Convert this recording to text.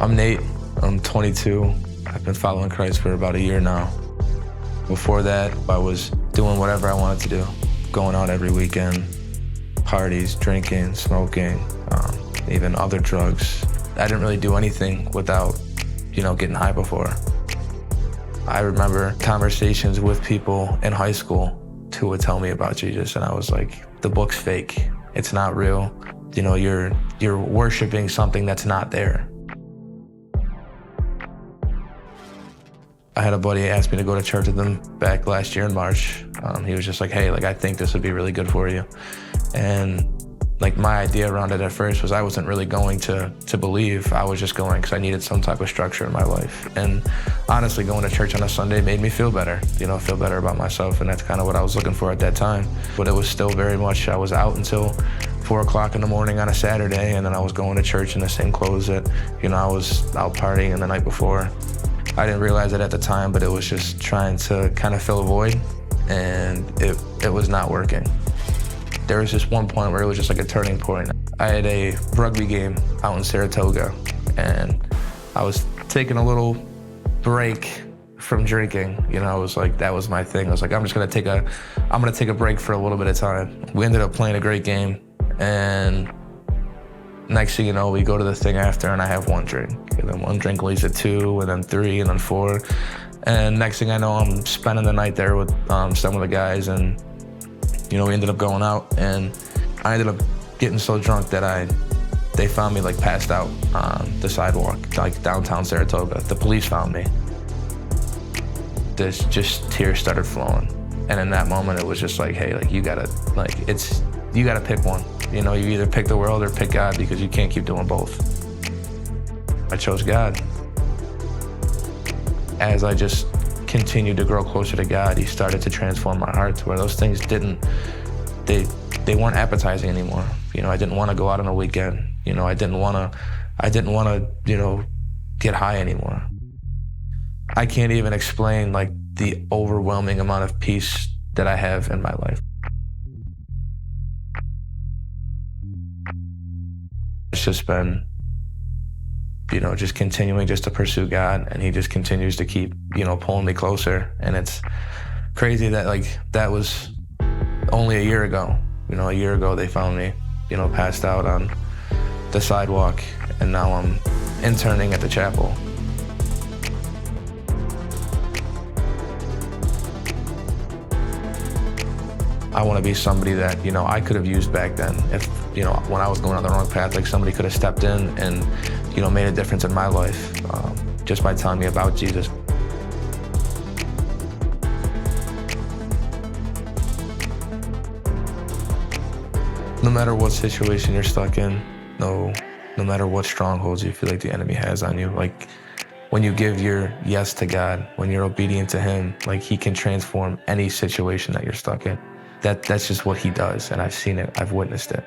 I'm Nate. I'm 22. I've been following Christ for about a year now. Before that, I was doing whatever I wanted to do, going out every weekend, parties, drinking, smoking, even other drugs. I didn't really do anything without, getting high before. I remember conversations with people in high school who would tell me about Jesus, and I was like, the book's fake. It's not real. You're worshiping something that's not there. I had a buddy ask me to go to church with him back last year in March. He was just like, hey, I think this would be really good for you. And my idea around it at first was I wasn't really going to believe. I was just going because I needed some type of structure in my life. And honestly, going to church on a Sunday made me feel better, feel better about myself. And that's kind of what I was looking for at that time. But it was still very much, I was out until 4 o'clock in the morning on a Saturday, and then I was going to church in the same clothes that, I was out partying the night before. I didn't realize it at the time, but it was just trying to kind of fill a void, and it was not working. There was just one point where it was just like a turning point. I had a rugby game out in Saratoga, and I was taking a little break from drinking. I was like, that was my thing. I was like, I'm gonna take a break for a little bit of time. We ended up playing a great game, and next thing you know, we go to the thing after, and I have one drink. And then one drink leads to 2, and then 3, and then 4. And next thing I know, I'm spending the night there with some of the guys, and we ended up going out, and I ended up getting so drunk that they found me passed out on the sidewalk, downtown Saratoga. The police found me. Just tears started flowing. And in that moment, it was just like, hey, you gotta pick one. You either pick the world or pick God, because you can't keep doing both. I chose God. As I just continued to grow closer to God, He started to transform my heart to where those things they weren't appetizing anymore. I didn't want to go out on a weekend. I didn't want to, get high anymore. I can't even explain the overwhelming amount of peace that I have in my life. It's just been, just continuing just to pursue God, and He just continues to keep, pulling me closer. And it's crazy that that was only a year ago. A year ago they found me, passed out on the sidewalk, and now I'm interning at the chapel. I want to be somebody that, I could have used back then. If, when I was going on the wrong path, somebody could have stepped in and, made a difference in my life just by telling me about Jesus. No matter what situation you're stuck in, no matter what strongholds you feel like the enemy has on you, when you give your yes to God, when you're obedient to Him, He can transform any situation that you're stuck in. That's just what He does, and I've seen it, I've witnessed it.